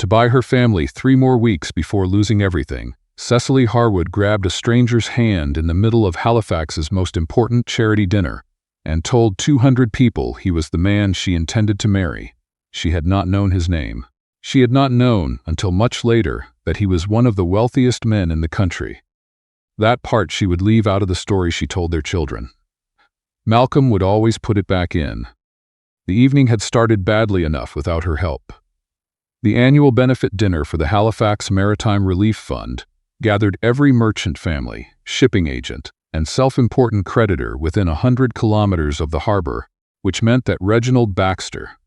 buy her family 3 more weeks before losing everything, Cecily Harwood grabbed a stranger's hand in the middle of Halifax's most important charity dinner and told 200 people he was the man she intended to marry. She had not known his name. She had not known, until much later, that he was one of the wealthiest men in the country. That part she would leave out of the story she told their children. Malcolm would always put it back in. The evening had started badly enough without her help. The annual benefit dinner for the Halifax Maritime Relief Fund gathered every merchant family, shipping agent, and self-important creditor within 100 kilometers of the harbor, which meant that Reginald Baxter,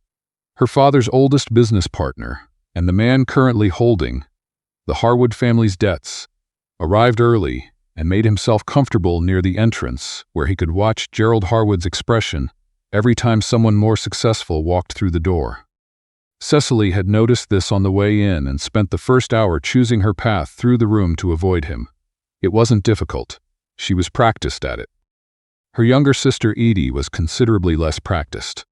her father's oldest business partner, and the man currently holding the Harwood family's debts, arrived early and made himself comfortable near the entrance where he could watch Gerald Harwood's expression every time someone more successful walked through the door. Cecily had noticed this on the way in and spent the first hour choosing her path through the room to avoid him. It wasn't difficult. She was practiced at it. Her younger sister Edie was considerably less practiced.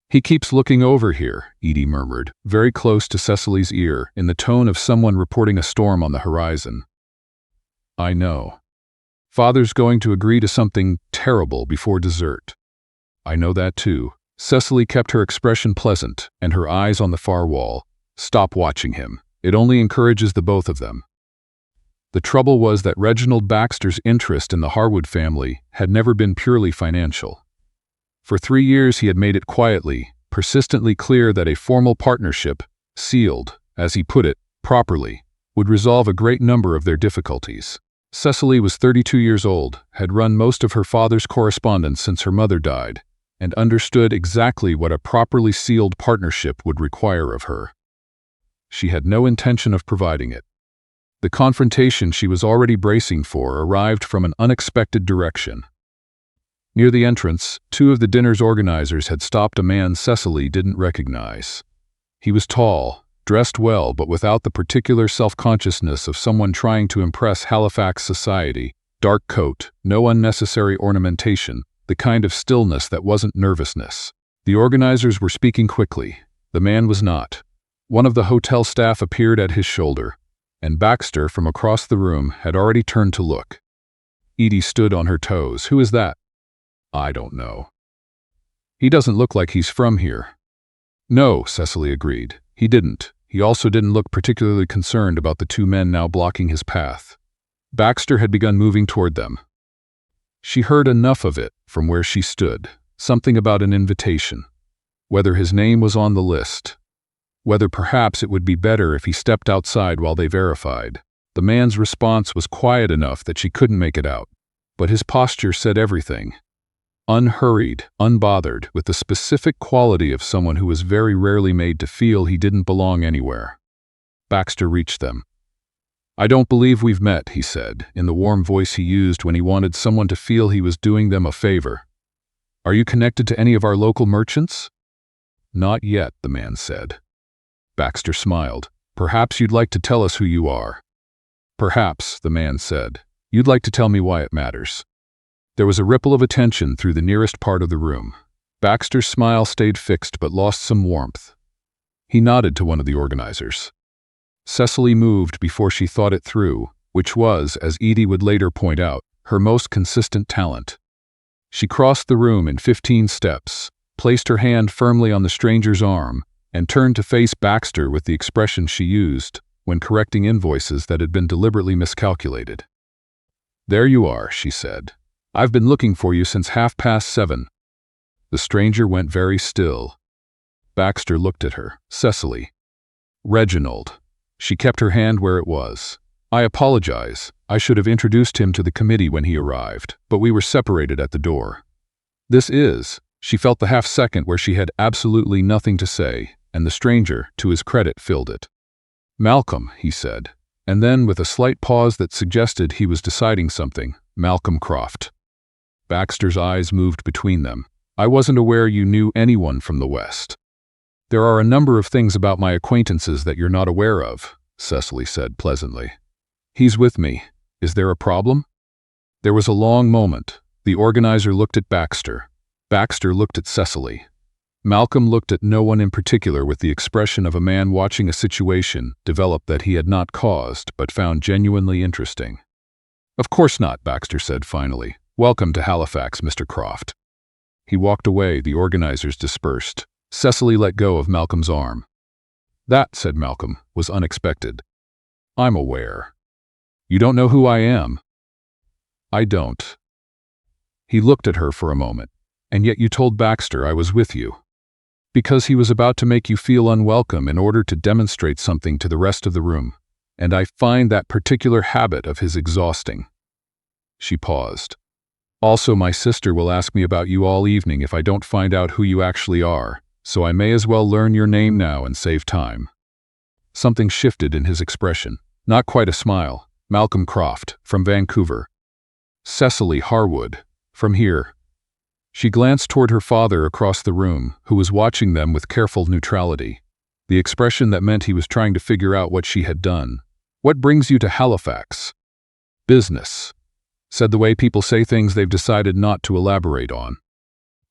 "He keeps looking over here," Edie murmured, very close to Cecily's ear, in the tone of someone reporting a storm on the horizon. "I know. Father's going to agree to something terrible before dessert." "I know that too." Cecily kept her expression pleasant and her eyes on the far wall. "Stop watching him. It only encourages the both of them." The trouble was that Reginald Baxter's interest in the Harwood family had never been purely financial. For 3 years he had made it quietly, persistently clear that a formal partnership, sealed, as he put it, properly, would resolve a great number of their difficulties. Cecily was 32 years old, had run most of her father's correspondence since her mother died, and understood exactly what a properly sealed partnership would require of her. She had no intention of providing it. The confrontation she was already bracing for arrived from an unexpected direction. Near the entrance, 2 of the dinner's organizers had stopped a man Cecily didn't recognize. He was tall, dressed well, but without the particular self-consciousness of someone trying to impress Halifax society. Dark coat, no unnecessary ornamentation, the kind of stillness that wasn't nervousness. The organizers were speaking quickly. The man was not. One of the hotel staff appeared at his shoulder, and Baxter, from across the room, had already turned to look. Edie stood on her toes. "Who is that?" "I don't know." "He doesn't look like he's from here." "No," Cecily agreed. He didn't. He also didn't look particularly concerned about the 2 men now blocking his path. Baxter had begun moving toward them. She heard enough of it from where she stood, something about an invitation. Whether his name was on the list. Whether perhaps it would be better if he stepped outside while they verified. The man's response was quiet enough that she couldn't make it out, but his posture said everything. Unhurried, unbothered, with the specific quality of someone who was very rarely made to feel he didn't belong anywhere. Baxter reached them. "I don't believe we've met," he said, in the warm voice he used when he wanted someone to feel he was doing them a favor. "Are you connected to any of our local merchants?" "Not yet," the man said. Baxter smiled. "Perhaps you'd like to tell us who you are." "Perhaps," the man said. "You'd like to tell me why it matters." There was a ripple of attention through the nearest part of the room. Baxter's smile stayed fixed but lost some warmth. He nodded to one of the organizers. Cecily moved before she thought it through, which was, as Edie would later point out, her most consistent talent. She crossed the room in 15 steps, placed her hand firmly on the stranger's arm, and turned to face Baxter with the expression she used when correcting invoices that had been deliberately miscalculated. "There you are," she said. "I've been looking for you since 7:30." The stranger went very still. Baxter looked at her. "Cecily." "Reginald." She kept her hand where it was. "I apologize. I should have introduced him to the committee when he arrived, but we were separated at the door." "This is..." She felt the half-second where she had absolutely nothing to say, and the stranger, to his credit, filled it. "Malcolm," he said, and then, with a slight pause that suggested he was deciding something, "Malcolm Croft." Baxter's eyes moved between them. "I wasn't aware you knew anyone from the West." "There are a number of things about my acquaintances that you're not aware of," Cecily said pleasantly. "He's with me. Is there a problem?" There was a long moment. The organizer looked at Baxter. Baxter looked at Cecily. Malcolm looked at no one in particular with the expression of a man watching a situation develop that he had not caused but found genuinely interesting. "Of course not," Baxter said finally. "Welcome to Halifax, Mr. Croft." He walked away, the organizers dispersed. Cecily let go of Malcolm's arm. "That," said Malcolm, "was unexpected." "I'm aware." "You don't know who I am?" "I don't." He looked at her for a moment. "And yet you told Baxter I was with you." "Because he was about to make you feel unwelcome in order to demonstrate something to the rest of the room, and I find that particular habit of his exhausting." She paused. "Also, my sister will ask me about you all evening if I don't find out who you actually are, so I may as well learn your name now and save time." Something shifted in his expression. Not quite a smile. "Malcolm Croft, from Vancouver." "Cecily Harwood, from here." She glanced toward her father across the room, who was watching them with careful neutrality, the expression that meant he was trying to figure out what she had done. "What brings you to Halifax?" "Business," said the way people say things they've decided not to elaborate on.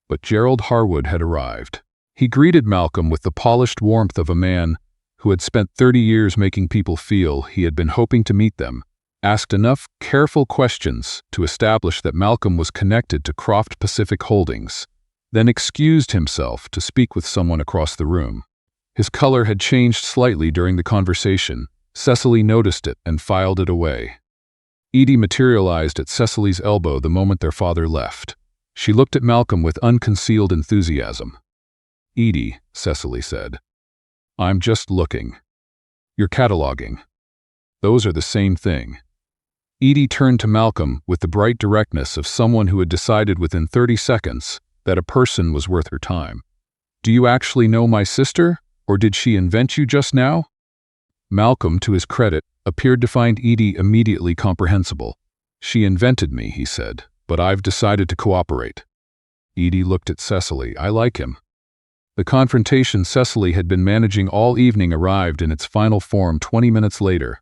But Gerald Harwood had arrived. He greeted Malcolm with the polished warmth of a man who had spent 30 years making people feel he had been hoping to meet them, asked enough careful questions to establish that Malcolm was connected to Croft Pacific Holdings, then excused himself to speak with someone across the room. His color had changed slightly during the conversation. Cecily noticed it and filed it away. Edie materialized at Cecily's elbow the moment their father left. She looked at Malcolm with unconcealed enthusiasm. "Edie," Cecily said, "I'm just looking. You're cataloging. Those are the same thing." Edie turned to Malcolm with the bright directness of someone who had decided within 30 seconds that a person was worth her time. "Do you actually know my sister, or did she invent you just now?" Malcolm, to his credit, appeared to find Edie immediately comprehensible. "She invented me," he said, "but I've decided to cooperate." Edie looked at Cecily. "I like him." The confrontation Cecily had been managing all evening arrived in its final form 20 minutes later.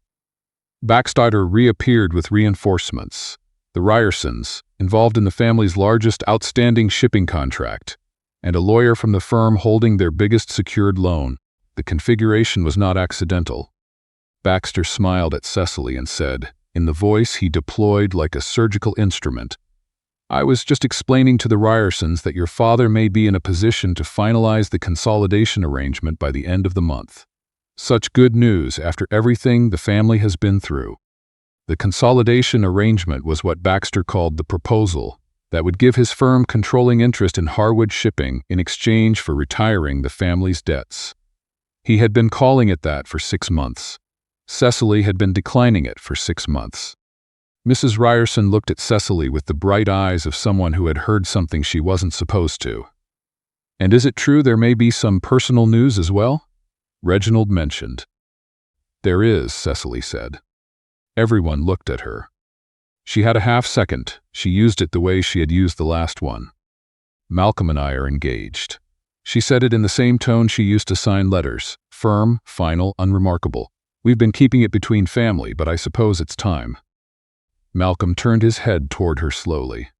Baxter reappeared with reinforcements. The Ryersons, involved in the family's largest outstanding shipping contract, and a lawyer from the firm holding their biggest secured loan. The configuration was not accidental. Baxter smiled at Cecily and said, in the voice he deployed like a surgical instrument, "I was just explaining to the Ryersons that your father may be in a position to finalize the consolidation arrangement by the end of the month. Such good news after everything the family has been through." The consolidation arrangement was what Baxter called the proposal that would give his firm controlling interest in Harwood Shipping in exchange for retiring the family's debts. He had been calling it that for 6 months. Cecily had been declining it for 6 months. Mrs. Ryerson looked at Cecily with the bright eyes of someone who had heard something she wasn't supposed to. "And is it true there may be some personal news as well?" Reginald mentioned. "There is," Cecily said. Everyone looked at her. She had a half-second. She used it the way she had used the last one. "Malcolm and I are engaged." She said it in the same tone she used to sign letters, firm, final, unremarkable. "We've been keeping it between family, but I suppose it's time." Malcolm turned his head toward her slowly.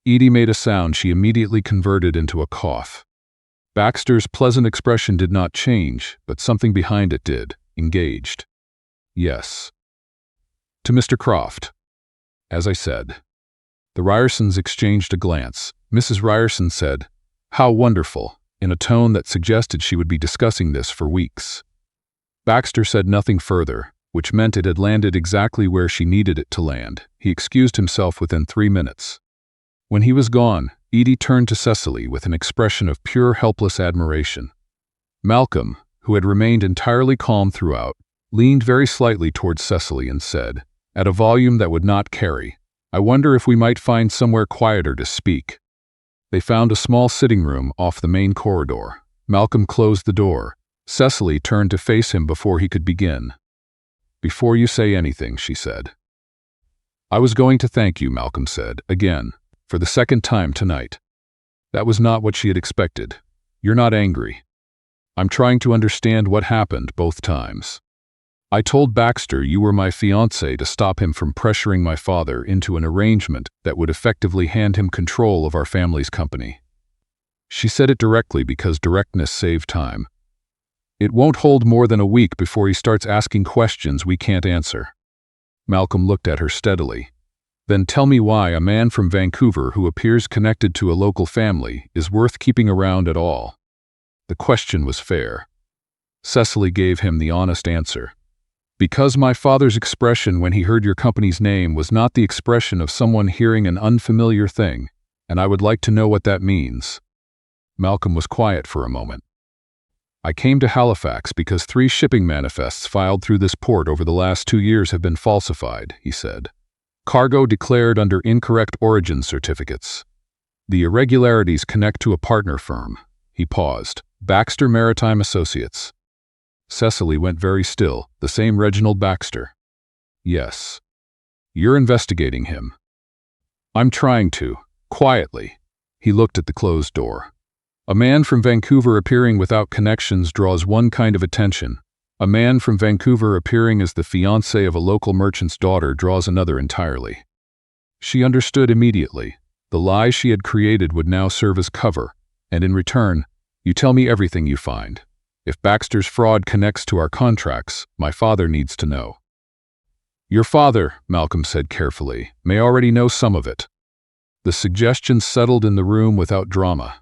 Edie made a sound she immediately converted into a cough. Baxter's pleasant expression did not change, but something behind it did, engaged. "Yes." "To Mr. Croft." "As I said." The Ryersons exchanged a glance. Mrs. Ryerson said, "How wonderful," in a tone that suggested she would be discussing this for weeks. Baxter said nothing further, which meant it had landed exactly where she needed it to land. He excused himself within 3 minutes. When he was gone, Edie turned to Cecily with an expression of pure helpless admiration. Malcolm, who had remained entirely calm throughout, leaned very slightly towards Cecily and said, at a volume that would not carry, "I wonder if we might find somewhere quieter to speak." They found a small sitting room off the main corridor. Malcolm closed the door. Cecily turned to face him before he could begin. "Before you say anything," she said. "I was going to thank you," Malcolm said, again, for the second time tonight. That was not what she had expected. "You're not angry." "I'm trying to understand what happened both times. I told Baxter you were my fiancé to stop him from pressuring my father into an arrangement that would effectively hand him control of our family's company. She said it directly because directness saved time. "It won't hold more than a week before he starts asking questions we can't answer." Malcolm looked at her steadily. "Then tell me why a man from Vancouver who appears connected to a local family is worth keeping around at all." The question was fair. Cecily gave him the honest answer. "Because my father's expression when he heard your company's name was not the expression of someone hearing an unfamiliar thing, and I would like to know what that means." Malcolm was quiet for a moment. "I came to Halifax because 3 shipping manifests filed through this port over the last 2 years have been falsified," he said. "Cargo declared under incorrect origin certificates. The irregularities connect to a partner firm." He paused. "Baxter Maritime Associates." Cecily went very still. "The same Reginald Baxter?" "Yes." "You're investigating him?" "I'm trying to." Quietly. He looked at the closed door. "A man from Vancouver appearing without connections draws one kind of attention. A man from Vancouver appearing as the fiancé of a local merchant's daughter draws another entirely." She understood immediately. The lie she had created would now serve as cover, and in return, "You tell me everything you find. If Baxter's fraud connects to our contracts, my father needs to know." "Your father," Malcolm said carefully, "may already know some of it." The suggestion settled in the room without drama.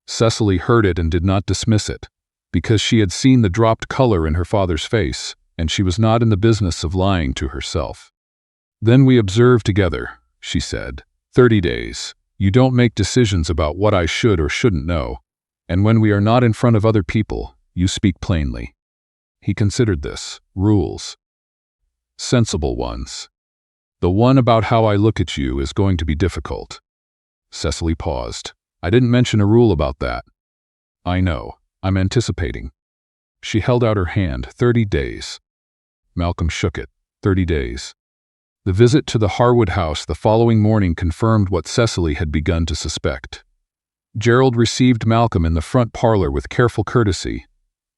Cecily heard it and did not dismiss it, because she had seen the dropped color in her father's face, and she was not in the business of lying to herself. "Then we observe together," she said. 30 days. You don't make decisions about what I should or shouldn't know, and when we are not in front of other people, you speak plainly." He considered this. "Rules. Sensible ones. The one about how I look at you is going to be difficult." Cecily paused. "I didn't mention a rule about that." "I know. I'm anticipating." She held out her hand. 30 days. Malcolm shook it. 30 days. The visit to the Harwood house the following morning confirmed what Cecily had begun to suspect. Gerald received Malcolm in the front parlor with careful courtesy,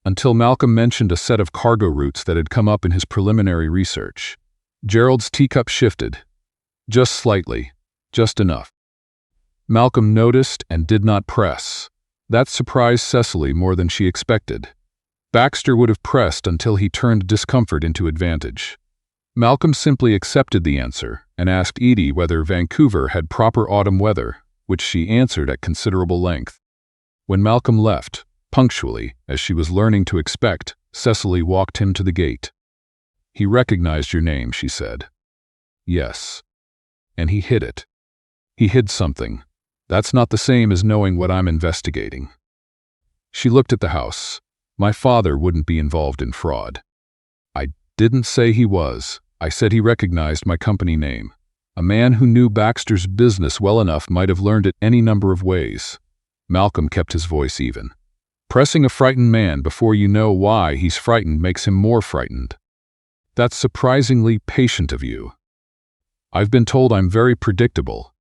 until Malcolm mentioned a set of cargo routes that had come up in his preliminary research. Gerald's teacup shifted. Just slightly. Just enough. Malcolm noticed and did not press. That surprised Cecily more than she expected. Baxter would have pressed until he turned discomfort into advantage. Malcolm simply accepted the answer and asked Edie whether Vancouver had proper autumn weather, which she answered at considerable length. When Malcolm left, punctually, as she was learning to expect, Cecily walked him to the gate. "He recognized your name," she said. "Yes." "And he hid it." "He hid something. That's not the same as knowing what I'm investigating." She looked at the house. "My father wouldn't be involved in fraud." "I didn't say he was. I said he recognized my company name. A man who knew Baxter's business well enough might have learned it any number of ways." Malcolm kept his voice even. "Pressing a frightened man before you know why he's frightened makes him more frightened. That's surprisingly patient of you. I've been told I'm very predictable."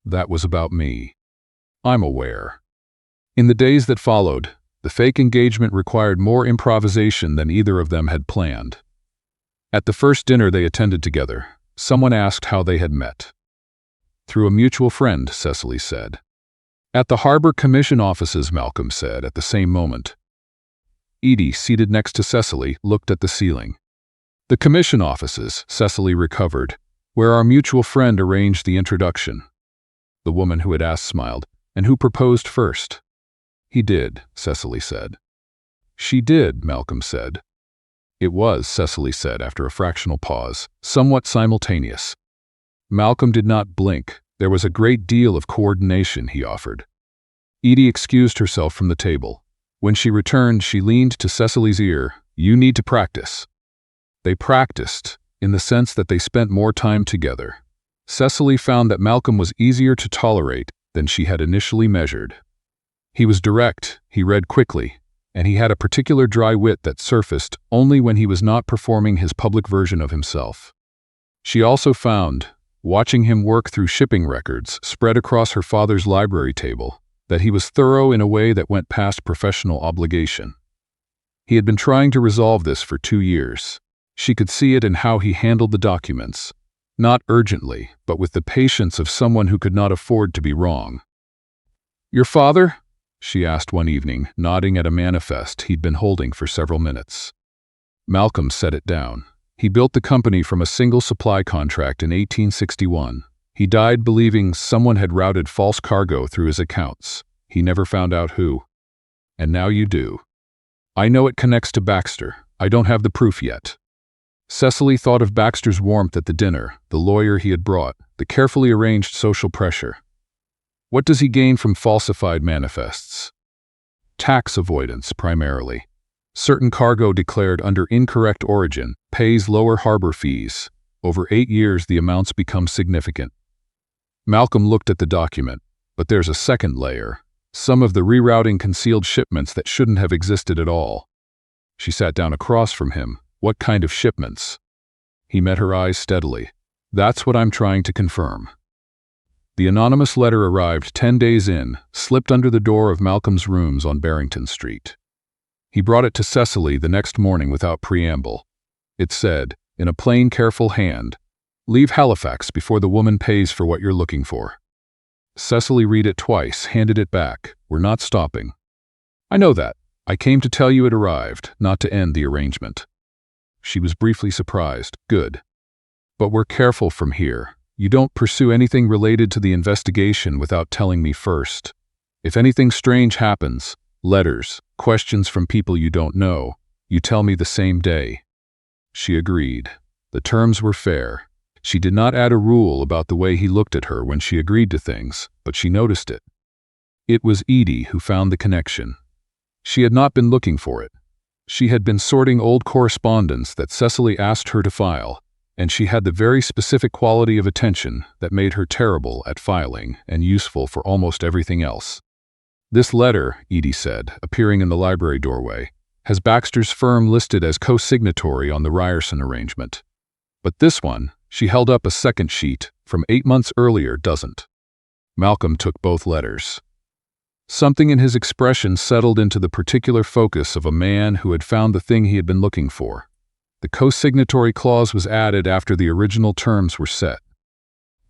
That was about me. I'm aware. In the days that followed, the fake engagement required more improvisation than either of them had planned. At the first dinner they attended together, someone asked how they had met. "Through a mutual friend," Cecily said. "At the Harbor Commission offices," Malcolm said at the same moment. Edie, seated next to Cecily, looked at the ceiling. "The Commission offices," Cecily recovered, "where our mutual friend arranged the introduction." The woman who had asked smiled. "And who proposed first?" "He did," Cecily said. "She did," Malcolm said. "It was," Cecily said after a fractional pause, "somewhat simultaneous." Malcolm did not blink. There was a great deal of coordination, he offered. Edie excused herself from the table. When she returned, she leaned to Cecily's ear. "You need to practice." They practiced, in the sense that they spent more time together. Cecily found that Malcolm was easier to tolerate than she had initially measured. He was direct, he read quickly, and he had a particular dry wit that surfaced only when he was not performing his public version of himself. She also found, watching him work through shipping records spread across her father's library table, that he was thorough in a way that went past professional obligation. He had been trying to resolve this for 2 years. She could see it in how he handled the documents, not urgently, but with the patience of someone who could not afford to be wrong. "Your father?" she asked one evening, nodding at a manifest he'd been holding for several minutes. Malcolm set it down. He built the company from a single supply contract in 1861. He died believing someone had routed false cargo through his accounts. He never found out who. And now you do. I know it connects to Baxter. I don't have the proof yet. Cecily thought of Baxter's warmth at the dinner, the lawyer he had brought, the carefully arranged social pressure. What does he gain from falsified manifests? Tax avoidance, primarily. Certain cargo declared under incorrect origin pays lower harbor fees. Over 8 years, the amounts become significant. Malcolm looked at the document, but there's a second layer. Some of the rerouting concealed shipments that shouldn't have existed at all. She sat down across from him. What kind of shipments? He met her eyes steadily. That's what I'm trying to confirm. The anonymous letter arrived 10 days in, slipped under the door of Malcolm's rooms on Barrington Street. He brought it to Cecily the next morning without preamble. It said, in a plain, careful hand, "Leave Halifax before the woman pays for what you're looking for." Cecily read it twice, handed it back. "We're not stopping." "I know that. I came to tell you it arrived, not to end the arrangement." She was briefly surprised. "Good. But we're careful from here. You don't pursue anything related to the investigation without telling me first. If anything strange happens, letters, questions from people you don't know, you tell me the same day." She agreed. The terms were fair. She did not add a rule about the way he looked at her when she agreed to things, but she noticed it. It was Edie who found the connection. She had not been looking for it. She had been sorting old correspondence that Cecily asked her to file, and she had the very specific quality of attention that made her terrible at filing and useful for almost everything else. "This letter," Edie said, appearing in the library doorway, "has Baxter's firm listed as co-signatory on the Ryerson arrangement. But this one," she held up a second sheet, "from 8 months earlier doesn't." Malcolm took both letters. Something in his expression settled into the particular focus of a man who had found the thing he had been looking for. The co-signatory clause was added after the original terms were set.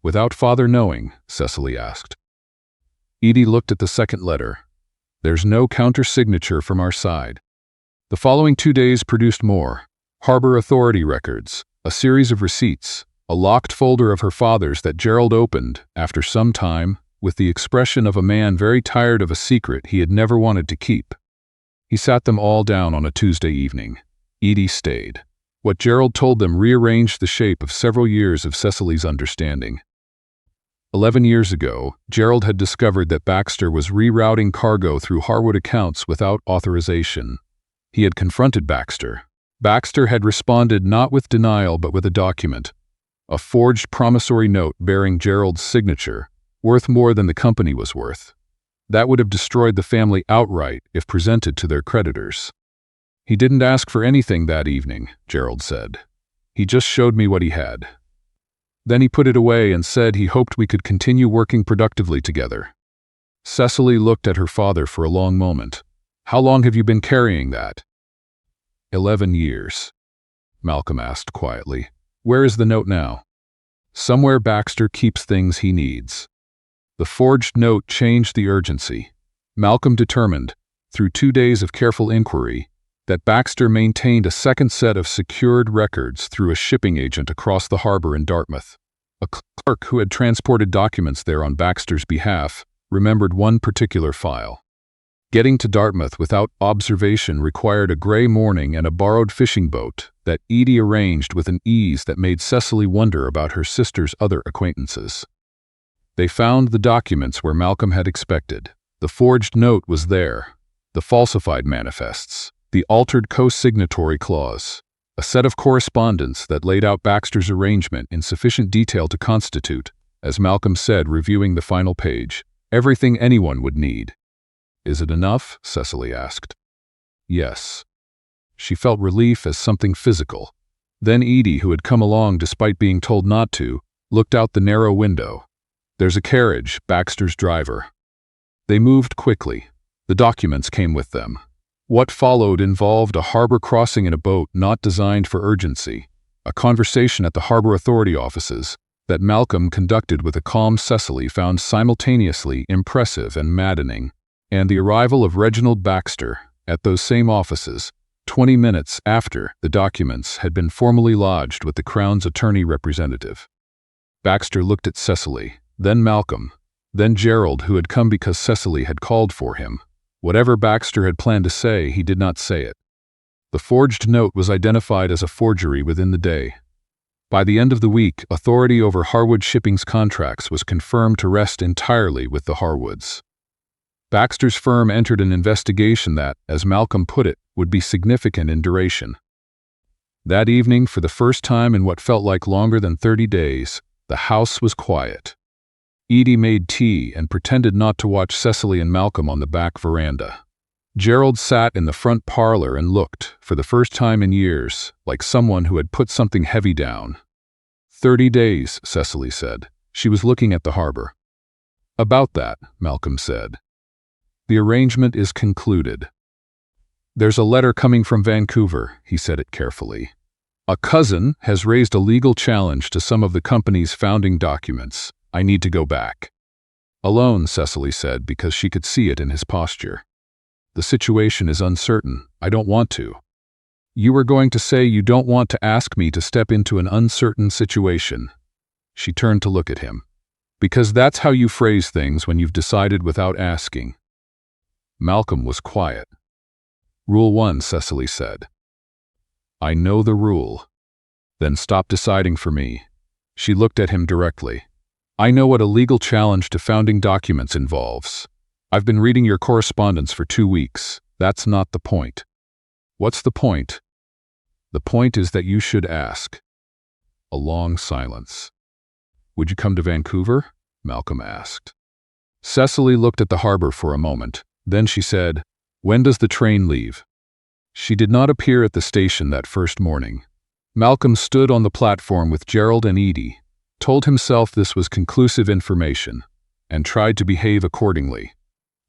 "Without father knowing?" Cecily asked. Edie looked at the second letter. "There's no counter-signature from our side." The following 2 days produced more. Harbor Authority records, a series of receipts, a locked folder of her father's that Gerald opened, after some time, with the expression of a man very tired of a secret he had never wanted to keep. He sat them all down on a Tuesday evening. Edie stayed. What Gerald told them rearranged the shape of several years of Cecily's understanding. 11 years ago, Gerald had discovered that Baxter was rerouting cargo through Harwood accounts without authorization. He had confronted Baxter. Baxter had responded not with denial but with a document, a forged promissory note bearing Gerald's signature, worth more than the company was worth. That would have destroyed the family outright if presented to their creditors. "He didn't ask for anything that evening," Gerald said. "He just showed me what he had. Then he put it away and said he hoped we could continue working productively together." Cecily looked at her father for a long moment. "How long have you been carrying that?" 11 years. Malcolm asked quietly. "Where is the note now?" "Somewhere Baxter keeps things he needs." The forged note changed the urgency. Malcolm determined, through 2 days of careful inquiry, that Baxter maintained a second set of secured records through a shipping agent across the harbor in Dartmouth. A clerk who had transported documents there on Baxter's behalf remembered one particular file. Getting to Dartmouth without observation required a gray morning and a borrowed fishing boat that Edie arranged with an ease that made Cecily wonder about her sister's other acquaintances. They found the documents where Malcolm had expected. The forged note was there, the falsified manifests, the altered co-signatory clause, a set of correspondence that laid out Baxter's arrangement in sufficient detail to constitute, as Malcolm said reviewing the final page, everything anyone would need. "Is it enough?" Cecily asked. "Yes." She felt relief as something physical. Then Edie, who had come along despite being told not to, looked out the narrow window. "There's a carriage, Baxter's driver." They moved quickly. The documents came with them. What followed involved a harbor crossing in a boat not designed for urgency, a conversation at the Harbor Authority offices that Malcolm conducted with a calm Cecily found simultaneously impressive and maddening. and the arrival of Reginald Baxter at those same offices 20 minutes after the documents had been formally lodged with the Crown's attorney representative. Baxter looked at Cecily, then Malcolm, then Gerald, who had come because Cecily had called for him. Whatever Baxter had planned to say, he did not say it. The forged note was identified as a forgery within the day. By the end of the week, authority over Harwood Shipping's contracts was confirmed to rest entirely with the Harwoods. Baxter's firm entered an investigation that, as Malcolm put it, would be significant in duration. That evening, for the first time in what felt like longer than 30 days, the house was quiet. Edie made tea and pretended not to watch Cecily and Malcolm on the back veranda. Gerald sat in the front parlor and looked, for the first time in years, like someone who had put something heavy down. 30 days, Cecily said. She was looking at the harbor. About that, Malcolm said. The arrangement is concluded. There's a letter coming from Vancouver, he said it carefully. A cousin has raised a legal challenge to some of the company's founding documents. I need to go back. Alone, Cecily said, because she could see it in his posture. The situation is uncertain. I don't want to. You were going to say you don't want to ask me to step into an uncertain situation. She turned to look at him. Because that's how you phrase things when you've decided without asking. Malcolm was quiet. Rule 1, Cecily said. I know the rule. Then stop deciding for me. She looked at him directly. I know what a legal challenge to founding documents involves. I've been reading your correspondence for 2 weeks. That's not the point. What's the point? The point is that you should ask. A long silence. Would you come to Vancouver? Malcolm asked. Cecily looked at the harbor for a moment. Then she said, When does the train leave? She did not appear at the station that first morning. Malcolm stood on the platform with Gerald and Edie, told himself this was conclusive information, and tried to behave accordingly.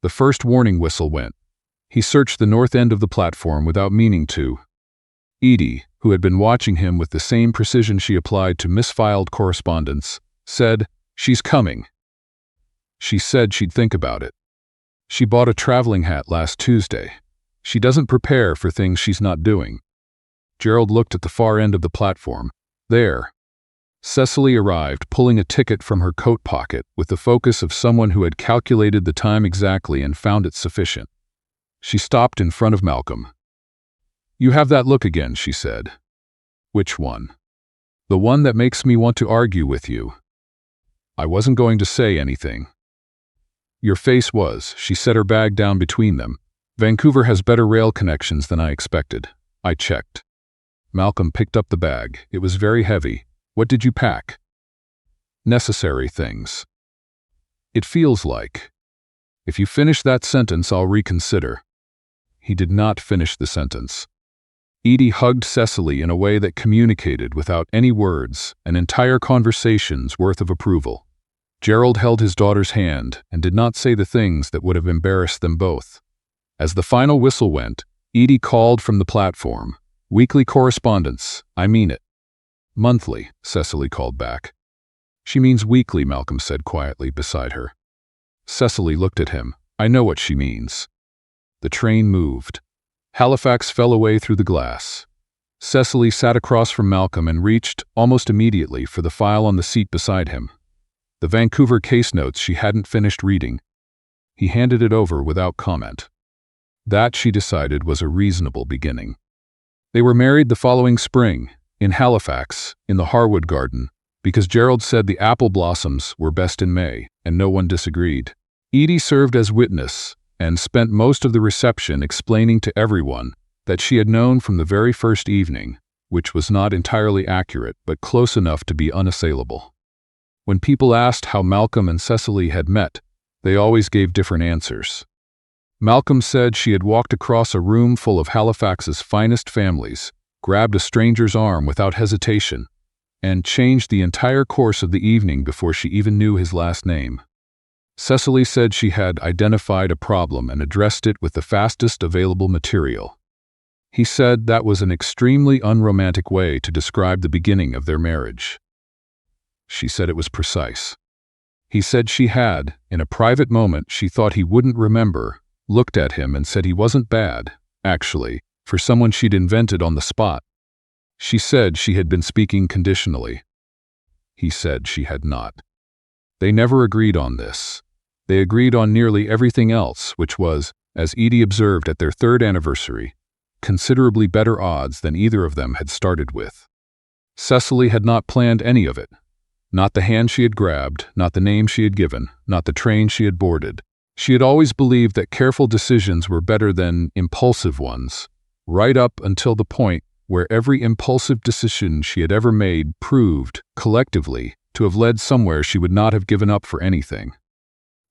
The first warning whistle went. He searched the north end of the platform without meaning to. Edie, who had been watching him with the same precision she applied to misfiled correspondence, said, She's coming. She said she'd think about it. She bought a traveling hat last Tuesday. She doesn't prepare for things she's not doing. Gerald looked at the far end of the platform. There. Cecily arrived, pulling a ticket from her coat pocket with the focus of someone who had calculated the time exactly and found it sufficient. She stopped in front of Malcolm. You have that look again, she said. Which one? The one that makes me want to argue with you. I wasn't going to say anything. Your face was. She set her bag down between them. Vancouver has better rail connections than I expected. I checked. Malcolm picked up the bag. It was very heavy. What did you pack? Necessary things. It feels like. If you finish that sentence, I'll reconsider. He did not finish the sentence. Edie hugged Cecily in a way that communicated without any words an entire conversation's worth of approval. Gerald held his daughter's hand and did not say the things that would have embarrassed them both. As the final whistle went, Edie called from the platform. Weekly correspondence, I mean it. Monthly, Cecily called back. She means weekly, Malcolm said quietly beside her. Cecily looked at him. I know what she means. The train moved. Halifax fell away through the glass. Cecily sat across from Malcolm and reached, almost immediately, for the file on the seat beside him. The Vancouver case notes she hadn't finished reading. He handed it over without comment. That, she decided, was a reasonable beginning. They were married the following spring, in Halifax, in the Harwood garden, because Gerald said the apple blossoms were best in May, and no one disagreed. Edie served as witness and spent most of the reception explaining to everyone that she had known from the very first evening, which was not entirely accurate but close enough to be unassailable. When people asked how Malcolm and Cecily had met, they always gave different answers. Malcolm said she had walked across a room full of Halifax's finest families, grabbed a stranger's arm without hesitation, and changed the entire course of the evening before she even knew his last name. Cecily said she had identified a problem and addressed it with the fastest available material. He said that was an extremely unromantic way to describe the beginning of their marriage. She said it was precise. He said she had, in a private moment she thought he wouldn't remember, looked at him and said he wasn't bad, actually, for someone she'd invented on the spot. She said she had been speaking conditionally. He said she had not. They never agreed on this. They agreed on nearly everything else, which was, as Edie observed at their 3rd anniversary, considerably better odds than either of them had started with. Cecily had not planned any of it. Not the hand she had grabbed, not the name she had given, not the train she had boarded. She had always believed that careful decisions were better than impulsive ones, right up until the point where every impulsive decision she had ever made proved, collectively, to have led somewhere she would not have given up for anything.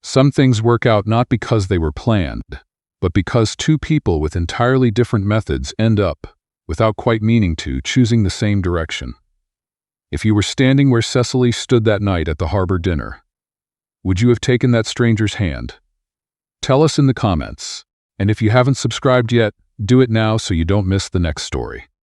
Some things work out not because they were planned, but because two people with entirely different methods end up, without quite meaning to, choosing the same direction. If you were standing where Cecily stood that night at the harbor dinner, would you have taken that stranger's hand? Tell us in the comments, and if you haven't subscribed yet, do it now so you don't miss the next story.